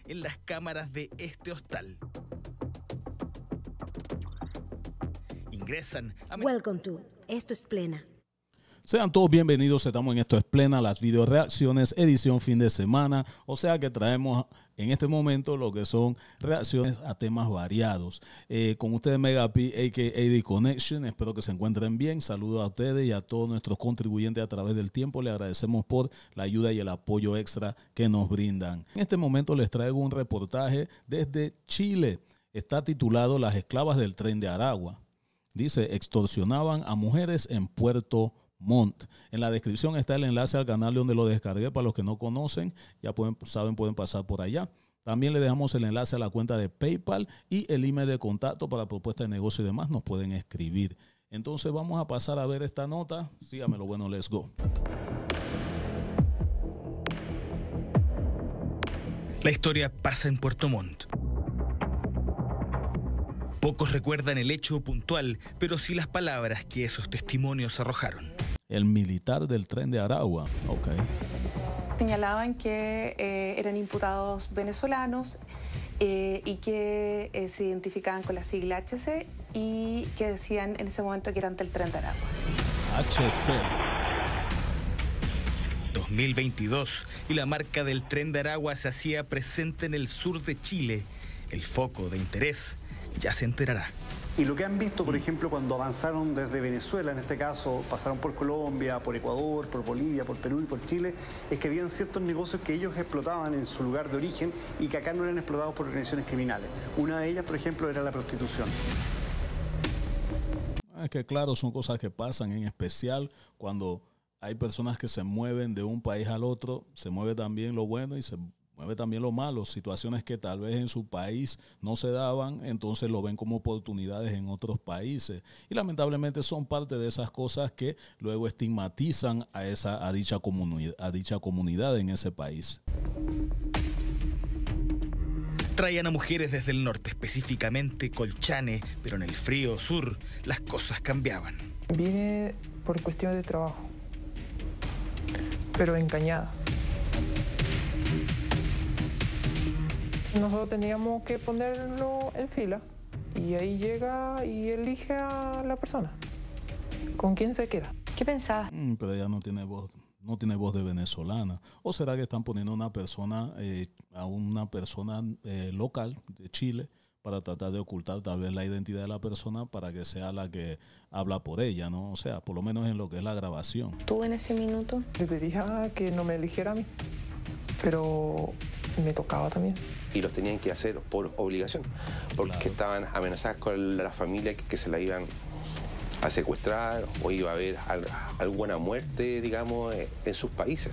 en las cámaras de este hostal. Ingresan a... Welcome to Esto es Plena. Sean todos bienvenidos, estamos en Esto es Plena, las video reacciones, edición fin de semana, o sea que traemos en este momento lo que son reacciones a temas variados. Con ustedes Megapi, a.k.a. The Connection, espero que se encuentren bien, saludos a ustedes y a todos nuestros contribuyentes a través del tiempo, les agradecemos por la ayuda y el apoyo extra que nos brindan. En este momento les traigo un reportaje desde Chile, está titulado Las esclavas del tren de Aragua. Dice, extorsionaban a mujeres en Puerto Montt. En la descripción está el enlace al canal donde lo descargué. Para los que no conocen, ya pueden pasar por allá. También le dejamos el enlace a la cuenta de PayPal y el email de contacto para propuestas de negocio y demás. Nos pueden escribir. Entonces vamos a pasar a ver esta nota. Síganmelo, bueno, let's go. La historia pasa en Puerto Montt. Pocos recuerdan el hecho puntual, pero sí las palabras que esos testimonios arrojaron. El militar del tren de Aragua. Ok. Señalaban que eran imputados venezolanos y que se identificaban con la sigla HC y que decían en ese momento que eran del tren de Aragua. HC. 2022 y la marca del tren de Aragua se hacía presente en el sur de Chile. El foco de interés ya se enterará. Y lo que han visto, por ejemplo, cuando avanzaron desde Venezuela, en este caso, pasaron por Colombia, por Ecuador, por Bolivia, por Perú y por Chile, es que habían ciertos negocios que ellos explotaban en su lugar de origen y que acá no eran explotados por organizaciones criminales. Una de ellas, por ejemplo, era la prostitución. Es que claro, son cosas que pasan, en especial cuando hay personas que se mueven de un país al otro, se mueve también lo bueno y se mueve también lo malo, situaciones que tal vez en su país no se daban, entonces lo ven como oportunidades en otros países. Y lamentablemente son parte de esas cosas que luego estigmatizan a dicha comunidad en ese país. Traían a mujeres desde el norte, específicamente Colchane, pero en el frío sur las cosas cambiaban. Vine por cuestiones de trabajo, pero en Cañada. Nosotros teníamos que ponerlo en fila y ahí llega y elige a la persona. ¿Con quién se queda? ¿Qué pensabas? Pero ella no tiene voz de venezolana. ¿O será que están poniendo a una persona local de Chile para tratar de ocultar tal vez la identidad de la persona para que sea la que habla por ella, ¿no? O sea, por lo menos en lo que es la grabación. ¿Tú en ese minuto? Le pedí que no me eligiera a mí, pero me tocaba también. Y los tenían que hacer por obligación, porque claro, estaban amenazadas con la familia que se la iban a secuestrar o iba a haber alguna muerte, digamos, en sus países.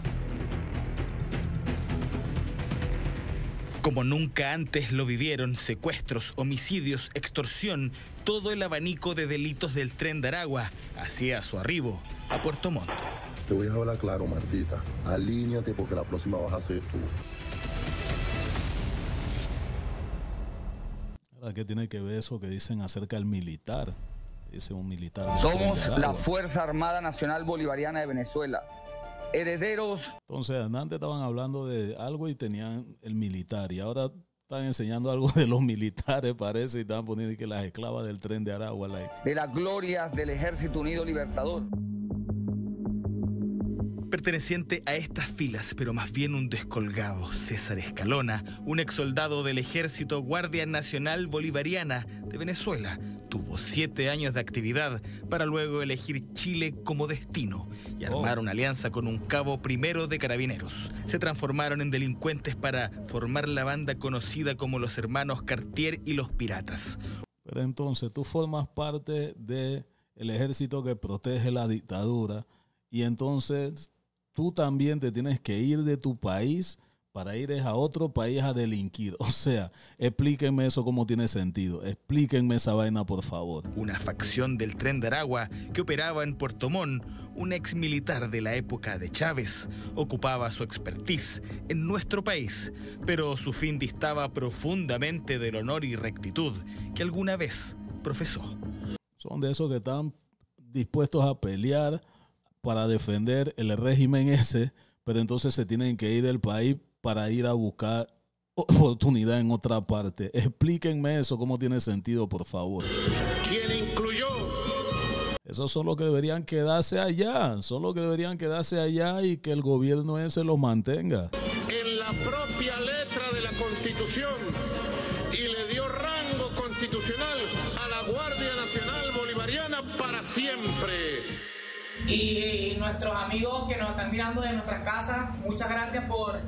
Como nunca antes lo vivieron, secuestros, homicidios, extorsión, todo el abanico de delitos del tren de Aragua hacía su arribo a Puerto Montt. Te voy a hablar claro, Martita. Alíñate porque la próxima vas a ser tú. ¿Qué tiene que ver eso que dicen acerca del militar? Dice un militar. Somos la Fuerza Armada Nacional Bolivariana de Venezuela, herederos. Entonces, antes estaban hablando de algo y tenían el militar, y ahora están enseñando algo de los militares, parece, y están poniendo que las esclavas del tren de Aragua. De las glorias del Ejército Unido Libertador. Perteneciente a estas filas, pero más bien un descolgado, César Escalona, un exsoldado del Ejército Guardia Nacional Bolivariana de Venezuela, tuvo 7 años de actividad para luego elegir Chile como destino y armar una alianza con un cabo primero de carabineros. Se transformaron en delincuentes para formar la banda conocida como los hermanos Cartier y los Piratas. Pero entonces tú formas parte del ejército que protege la dictadura y entonces tú también te tienes que ir de tu país para ir a otro país a delinquir. O sea, explíquenme eso cómo tiene sentido. Explíquenme esa vaina, por favor. Una facción del tren de Aragua que operaba en Puerto Montt, un ex militar de la época de Chávez, ocupaba su expertise en nuestro país, pero su fin distaba profundamente del honor y rectitud que alguna vez profesó. Son de esos que están dispuestos a pelear para defender el régimen ese, pero entonces se tienen que ir del país para ir a buscar oportunidad en otra parte. Explíquenme eso, cómo tiene sentido, por favor. ¿Quién incluyó? Esos son los que deberían quedarse allá, son los que deberían quedarse allá y que el gobierno ese los mantenga. En la propia letra de la Constitución, y le dio rango constitucional a la Guardia Nacional Bolivariana para siempre. Y nuestros amigos que nos están mirando de nuestras casas, muchas gracias por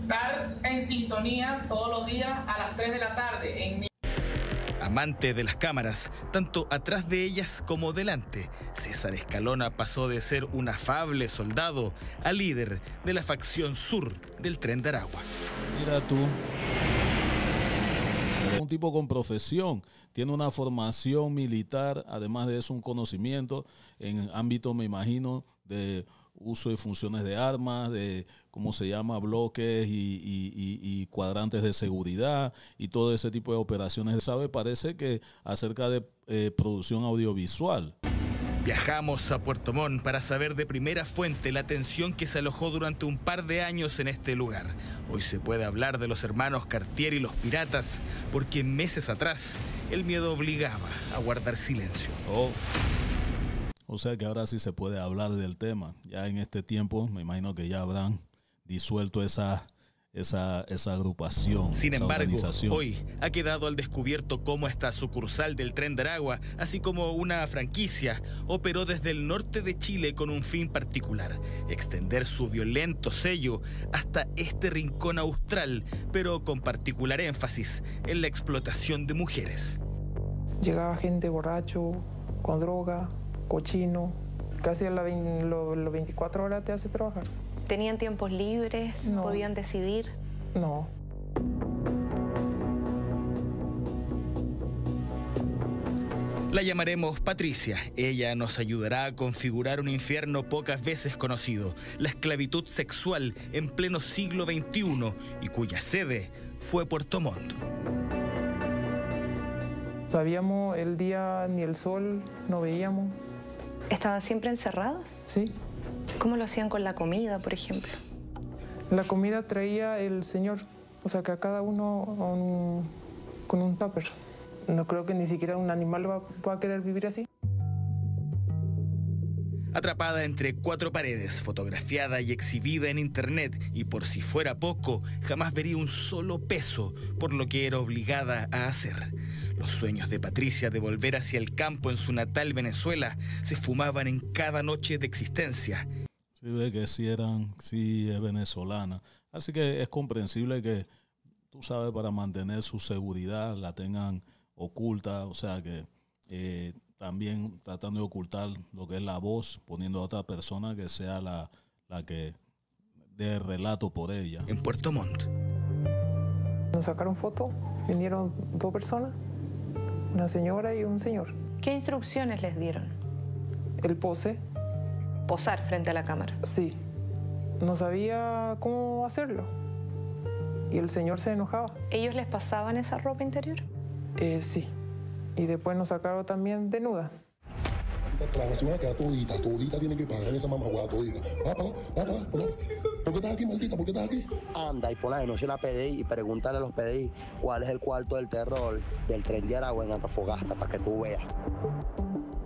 estar en sintonía todos los días a las 3 de la tarde. Amante de las cámaras, tanto atrás de ellas como delante, César Escalona pasó de ser un afable soldado a líder de la facción sur del Tren de Aragua. Mira tú, un tipo con profesión, tiene una formación militar, además de eso un conocimiento en ámbito, me imagino, de uso y funciones de armas, de cómo se llama, bloques y cuadrantes de seguridad y todo ese tipo de operaciones. ¿Sabe? Parece que acerca de producción audiovisual. Viajamos a Puerto Montt para saber de primera fuente la tensión que se alojó durante un par de años en este lugar. Hoy se puede hablar de los hermanos Cartier y los piratas, porque meses atrás el miedo obligaba a guardar silencio. O sea que ahora sí se puede hablar del tema. Ya en este tiempo me imagino que ya habrán disuelto esa agrupación. Sin esa embargo, organización. hoy ha quedado al descubierto cómo esta sucursal del Tren de Aragua, así como una franquicia, operó desde el norte de Chile con un fin particular: extender su violento sello hasta este rincón austral, pero con particular énfasis en la explotación de mujeres. Llegaba gente borracho, con droga, cochino, casi a las 24 horas te hace trabajar. ¿Tenían tiempos libres? No. ¿Podían decidir? No. La llamaremos Patricia. Ella nos ayudará a configurar un infierno pocas veces conocido, la esclavitud sexual en pleno siglo XXI y cuya sede fue Puerto Montt. Sabíamos el día ni el sol, no veíamos. ¿Estaban siempre encerrados? Sí. ¿Cómo lo hacían con la comida, por ejemplo? La comida traía el señor, o sea que a cada uno con un tupper. No creo que ni siquiera un animal va a querer vivir así. Atrapada entre cuatro paredes, fotografiada y exhibida en internet, y por si fuera poco, jamás vería un solo peso por lo que era obligada a hacer. Los sueños de Patricia de volver hacia el campo en su natal Venezuela se fumaban en cada noche de existencia. Sí, ve que sí es venezolana. Así que es comprensible que, tú sabes, para mantener su seguridad la tengan oculta, o sea que también tratando de ocultar lo que es la voz, poniendo a otra persona que sea la que dé relato por ella. En Puerto Montt. Nos sacaron fotos, vinieron 2 personas, una señora y un señor. ¿Qué instrucciones les dieron? El pose. Posar frente a la cámara. Sí. No sabía cómo hacerlo. Y el señor se enojaba. ¿Ellos les pasaban esa ropa interior? Sí. Y después nos sacaron también desnuda. Claro, si van a quedar todita tiene que pagar esa mamagüada todita. ¿Por qué estás aquí, maldita? ¿Por qué estás aquí? Anda y pon la denuncia en la PDI y pregúntale a los PDI cuál es el cuarto del terror del Tren de Aragua en Antofagasta para que tú veas.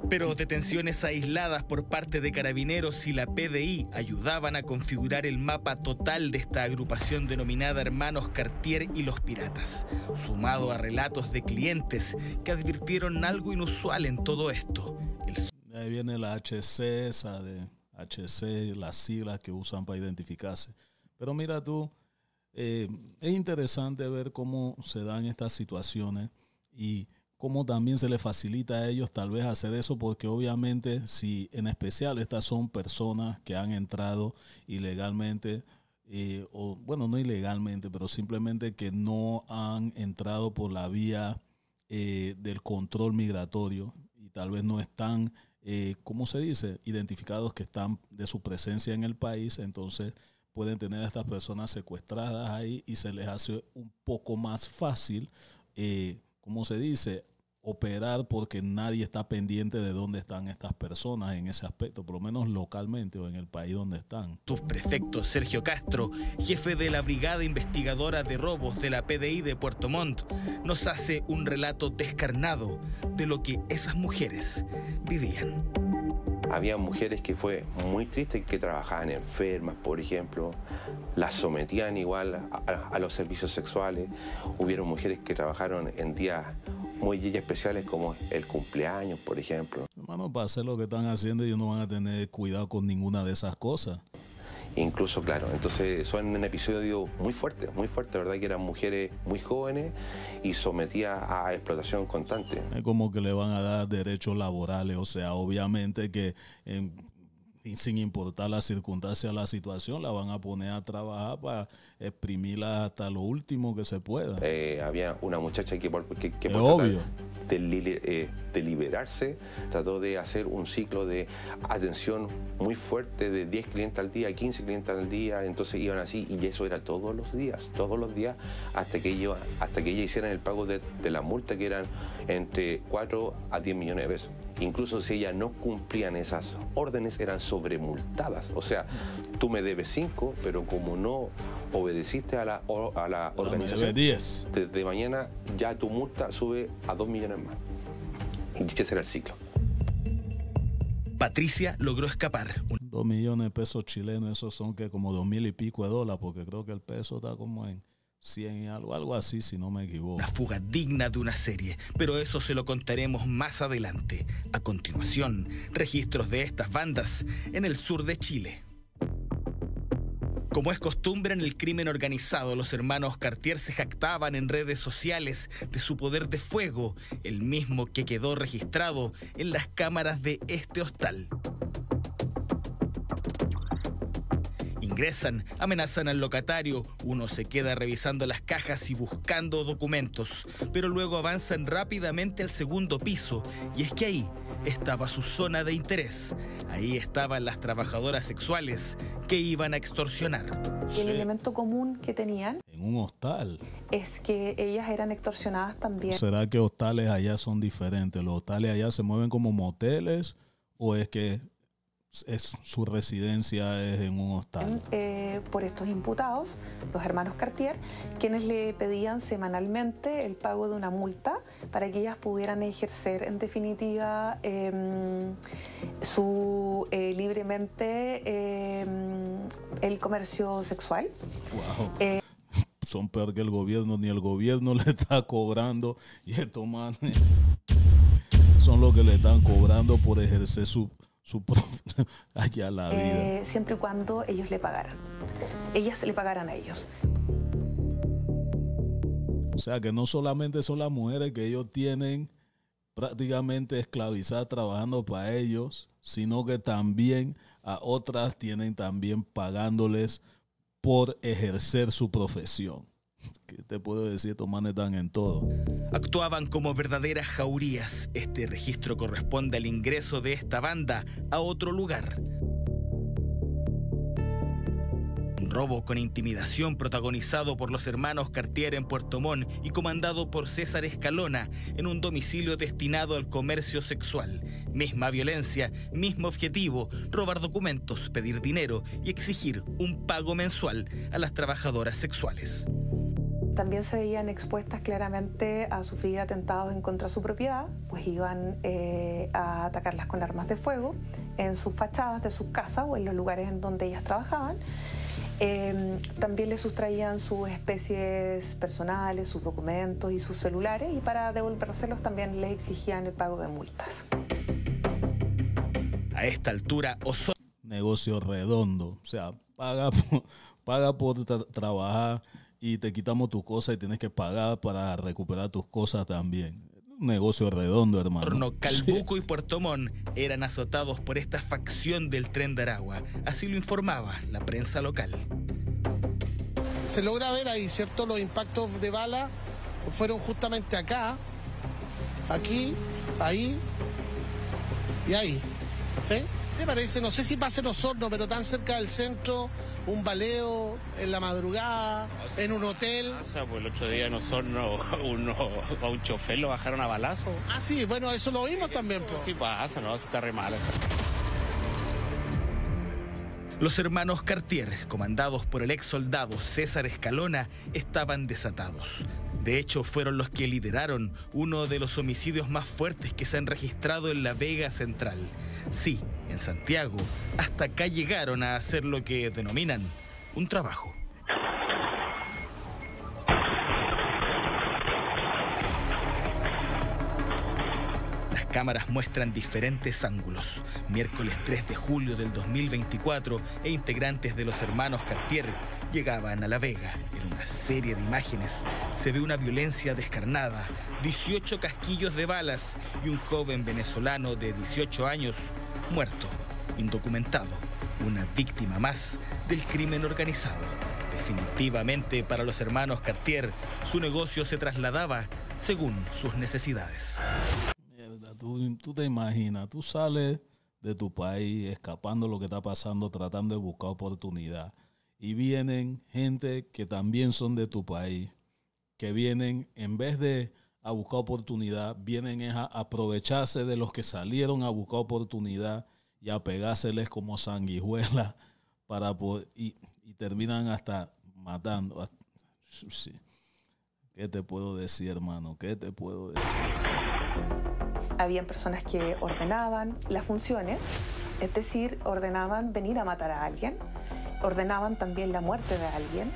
Pero detenciones aisladas por parte de carabineros y la PDI ayudaban a configurar el mapa total de esta agrupación denominada Hermanos Cartier y los Piratas, sumado a relatos de clientes que advirtieron algo inusual en todo esto. Ahí viene la HC, esa de HC, las siglas que usan para identificarse. Pero mira tú, es interesante ver cómo se dan estas situaciones y cómo también se les facilita a ellos tal vez hacer eso, porque obviamente si en especial estas son personas que han entrado ilegalmente, o bueno, no ilegalmente, pero simplemente que no han entrado por la vía del control migratorio y tal vez no están, ¿cómo se dice?, identificados que están de su presencia en el país, entonces pueden tener a estas personas secuestradas ahí y se les hace un poco más fácil, ¿cómo se dice?, operar porque nadie está pendiente de dónde están estas personas en ese aspecto, por lo menos localmente o en el país donde están. Subprefecto Sergio Castro, jefe de la Brigada Investigadora de Robos de la PDI de Puerto Montt, nos hace un relato descarnado de lo que esas mujeres vivían. Había mujeres que fue muy triste, que trabajaban enfermas, por ejemplo, las sometían igual a los servicios sexuales. Hubieron mujeres que trabajaron en días muy especiales como el cumpleaños, por ejemplo. Hermano, para hacer lo que están haciendo ellos no van a tener cuidado con ninguna de esas cosas. Incluso, claro, entonces son un episodio muy fuerte, ¿verdad? Que eran mujeres muy jóvenes y sometidas a explotación constante. Es como que le van a dar derechos laborales, o sea, obviamente que sin importar las circunstancias, la situación, la van a poner a trabajar para exprimirla hasta lo último que se pueda. Había una muchacha que por obvio. De liberarse, trató de hacer un ciclo de atención muy fuerte de 10 clientes al día, 15 clientes al día, entonces iban así y eso era todos los días, hasta que ellos hicieran el pago de la multa, que eran entre 4 a 10 millones de pesos. Incluso si ellas no cumplían esas órdenes, eran sobremultadas. O sea, tú me debes 5, pero como no obedeciste a la organización, 10. Desde mañana ya tu multa sube a 2 millones más. Y ese era el ciclo. Patricia logró escapar. 2 millones de pesos chilenos, esos son que como 2,000 y pico de dólares, porque creo que el peso está como en 100 y algo así, si no me equivoco. Una fuga digna de una serie, pero eso se lo contaremos más adelante. A continuación, registros de estas bandas en el sur de Chile. Como es costumbre en el crimen organizado, los hermanos Cartier se jactaban en redes sociales de su poder de fuego, el mismo que quedó registrado en las cámaras de este hostal. Ingresan, amenazan al locatario, uno se queda revisando las cajas y buscando documentos, pero luego avanzan rápidamente al segundo piso, y es que ahí estaba su zona de interés. Ahí estaban las trabajadoras sexuales que iban a extorsionar. El elemento común que tenían en un hostal es que ellas eran extorsionadas también. ¿Será que hostales allá son diferentes? ¿Los hostales allá se mueven como moteles o es que su residencia es en un hostal? Por estos imputados, los hermanos Cartier, quienes le pedían semanalmente el pago de una multa para que ellas pudieran ejercer, en definitiva, libremente el comercio sexual. Wow. Son peor que el gobierno, ni el gobierno le está cobrando, y estos manes son los que le están cobrando por ejercer allá la vida. Siempre y cuando ellos le pagaran. Ellas le pagaran a ellos. O sea que no solamente son las mujeres que ellos tienen prácticamente esclavizadas trabajando para ellos, sino que también a otras tienen también pagándoles por ejercer su profesión. ¿Qué te puedo decir? Estos manes están en todo. Actuaban como verdaderas jaurías. Este registro corresponde al ingreso de esta banda a otro lugar. Un robo con intimidación protagonizado por los hermanos Cartier en Puerto Montt y comandado por César Escalona en un domicilio destinado al comercio sexual. Misma violencia, mismo objetivo: robar documentos, pedir dinero y exigir un pago mensual a las trabajadoras sexuales. También se veían expuestas claramente a sufrir atentados en contra de su propiedad, pues iban a atacarlas con armas de fuego en sus fachadas de sus casas o en los lugares en donde ellas trabajaban. También les sustraían sus especies personales, sus documentos y sus celulares, y para devolvérselos también les exigían el pago de multas. A esta altura, negocio redondo, o sea, paga por trabajar y te quitamos tus cosas y tienes que pagar para recuperar tus cosas también. Un negocio redondo, hermano. Calbuco y Puerto Montt eran azotados por esta facción del Tren de Aragua. Así lo informaba la prensa local. Se logra ver ahí, ¿cierto? Los impactos de bala fueron justamente acá, aquí, ahí y ahí. ¿Sí? ¿Qué parece? No sé si pasa en Osorno, pero tan cerca del centro, un baleo en la madrugada, en un hotel. Pues el otro día en Osorno a un chofer lo bajaron a balazo. Ah, sí, bueno, eso lo vimos también. Po. Sí pasa, no, está re mal. Los hermanos Cartier, comandados por el ex soldado César Escalona, estaban desatados. De hecho, fueron los que lideraron uno de los homicidios más fuertes que se han registrado en la Vega Central. Sí, en Santiago, hasta acá llegaron a hacer lo que denominan un trabajo. Las cámaras muestran diferentes ángulos. Miércoles 3 de julio del 2024 e integrantes de los hermanos Cartier llegaban a La Vega. En una serie de imágenes se ve una violencia descarnada, 18 casquillos de balas y un joven venezolano de 18 años muerto, indocumentado, una víctima más del crimen organizado. Definitivamente para los hermanos Cartier, su negocio se trasladaba según sus necesidades. Tú te imaginas, tú sales de tu país escapando lo que está pasando, tratando de buscar oportunidad. Y vienen gente que también son de tu país, que vienen, en vez de a buscar oportunidad, vienen a aprovecharse de los que salieron a buscar oportunidad y a pegárseles como sanguijuelas para poder, y terminan hasta matando. Sí. ¿Qué te puedo decir, hermano? ¿Qué te puedo decir? Habían personas que ordenaban las funciones, es decir, ordenaban venir a matar a alguien, ordenaban también la muerte de alguien,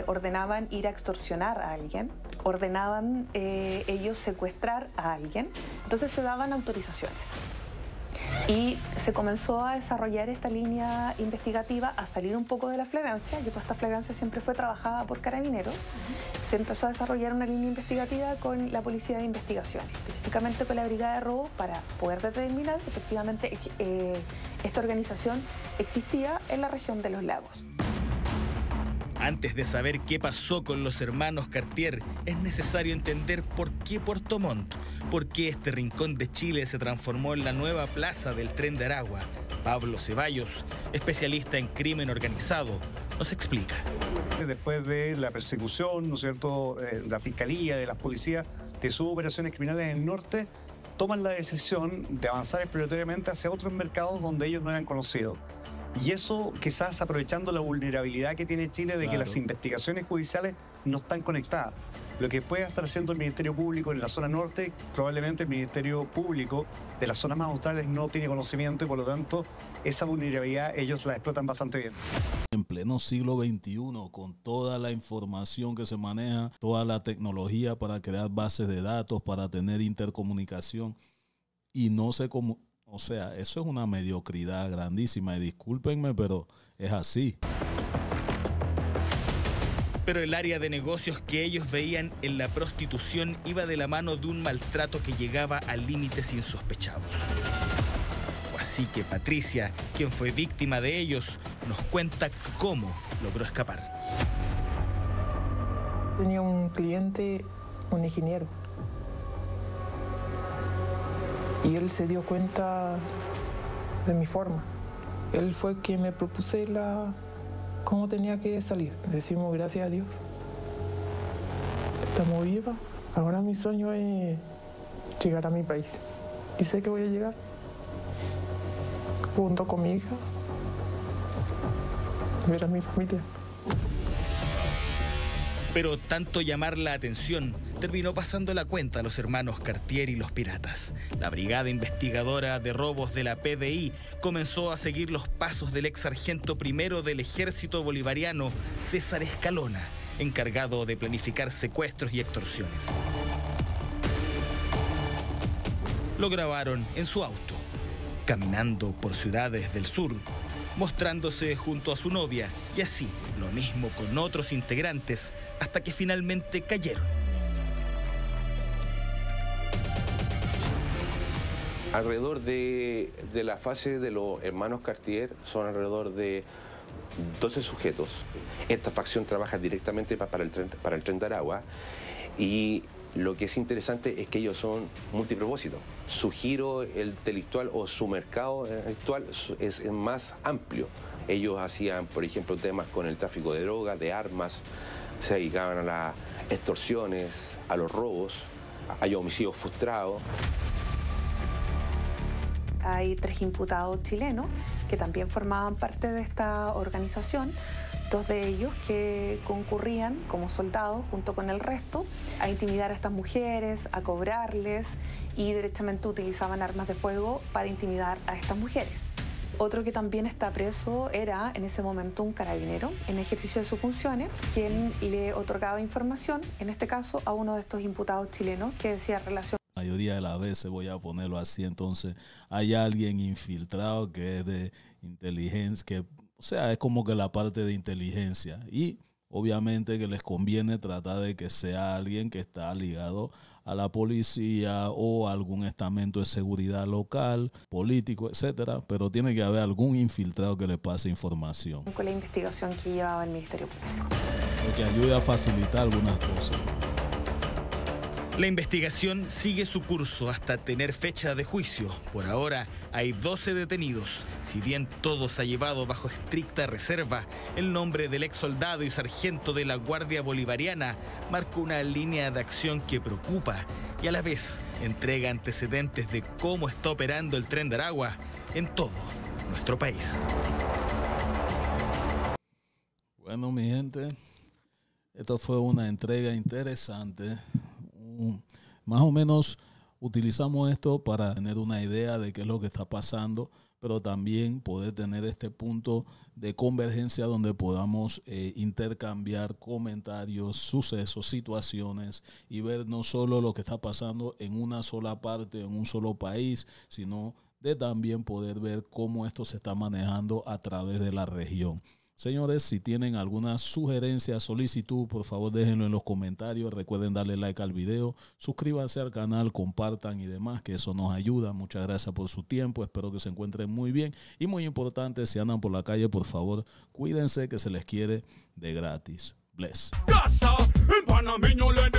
ordenaban ir a extorsionar a alguien, ordenaban ellos secuestrar a alguien. Entonces se daban autorizaciones. Y se comenzó a desarrollar esta línea investigativa, a salir un poco de la flagrancia, que toda esta flagrancia siempre fue trabajada por carabineros. Se empezó a desarrollar una línea investigativa con la Policía de Investigación, específicamente con la Brigada de Robo, para poder determinar si efectivamente esta organización existía en la región de los lagos. Antes de saber qué pasó con los hermanos Cartier, es necesario entender por qué Puerto Montt, por qué este rincón de Chile se transformó en la nueva plaza del Tren de Aragua. Pablo Ceballos, especialista en crimen organizado, nos explica. Después de la persecución, ¿no es cierto?, de la Fiscalía, de las policías, de sus operaciones criminales en el norte, toman la decisión de avanzar exploratoriamente hacia otros mercados donde ellos no eran conocidos. Y eso quizás aprovechando la vulnerabilidad que tiene Chile de que las investigaciones judiciales no están conectadas. Lo que puede estar haciendo el Ministerio Público en la zona norte, probablemente el Ministerio Público de las zonas más australes no tiene conocimiento y por lo tanto esa vulnerabilidad ellos la explotan bastante bien. En pleno siglo XXI, con toda la información que se maneja, toda la tecnología para crear bases de datos, para tener intercomunicación, y no sé cómo... O sea, eso es una mediocridad grandísima y discúlpenme, pero es así. Pero el área de negocios que ellos veían en la prostitución iba de la mano de un maltrato que llegaba a límites insospechados. Fue así que Patricia, quien fue víctima de ellos, nos cuenta cómo logró escapar. Tenía un cliente, un ingeniero. Y él se dio cuenta de mi forma. Él fue quien me propuse cómo tenía que salir. Decimos gracias a Dios. Estamos vivos. Ahora mi sueño es llegar a mi país. Y sé que voy a llegar. Junto con mi hija. Ver a mi familia. Pero tanto llamar la atención terminó pasando la cuenta a los hermanos Cartier y los piratas. La brigada investigadora de robos de la PDI comenzó a seguir los pasos del ex sargento primero del ejército bolivariano, César Escalona, encargado de planificar secuestros y extorsiones. Lo grabaron en su auto, caminando por ciudades del sur, mostrándose junto a su novia, y así lo mismo con otros integrantes, hasta que finalmente cayeron. Alrededor de la fase de los hermanos Cartier son alrededor de 12 sujetos. Esta facción trabaja directamente para el tren de Aragua y Lo que es interesante es que ellos son multipropósitos. Su giro el delictual o su mercado actual es más amplio. Ellos hacían, por ejemplo, temas con el tráfico de drogas, de armas, se dedicaban a las extorsiones, a los robos, a homicidios frustrados. Hay 3 imputados chilenos que también formaban parte de esta organización, 2 de ellos que concurrían como soldados junto con el resto a intimidar a estas mujeres, a cobrarles y derechamente utilizaban armas de fuego para intimidar a estas mujeres. Otro que también está preso era en ese momento un carabinero en ejercicio de sus funciones, quien le otorgaba información, en este caso a uno de estos imputados chilenos que decía relación. La mayoría de las veces, voy a ponerlo así, entonces hay alguien infiltrado que es de inteligencia, que, o sea, es como que la parte de inteligencia, y obviamente que les conviene tratar de que sea alguien que está ligado a la policía o a algún estamento de seguridad local, político, etcétera, pero tiene que haber algún infiltrado que le pase información. Con la investigación que llevaba el Ministerio Público. Lo que ayude a facilitar algunas cosas. La investigación sigue su curso hasta tener fecha de juicio. Por ahora hay 12 detenidos. Si bien todo se ha llevado bajo estricta reserva, el nombre del ex soldado y sargento de la Guardia Bolivariana marca una línea de acción que preocupa y a la vez entrega antecedentes de cómo está operando el Tren de Aragua en todo nuestro país. Bueno, mi gente, esto fue una entrega interesante. Más o menos utilizamos esto para tener una idea de qué es lo que está pasando, pero también poder tener este punto de convergencia donde podamos intercambiar comentarios, sucesos, situaciones y ver no solo lo que está pasando en una sola parte, en un solo país, sino de también poder ver cómo esto se está manejando a través de la región. Señores, si tienen alguna sugerencia, solicitud, por favor déjenlo en los comentarios. Recuerden darle like al video, suscríbanse al canal, compartan y demás, que eso nos ayuda. Muchas gracias por su tiempo, espero que se encuentren muy bien. Y muy importante, si andan por la calle, por favor, cuídense que se les quiere de gratis. Bless. Casa en panameño le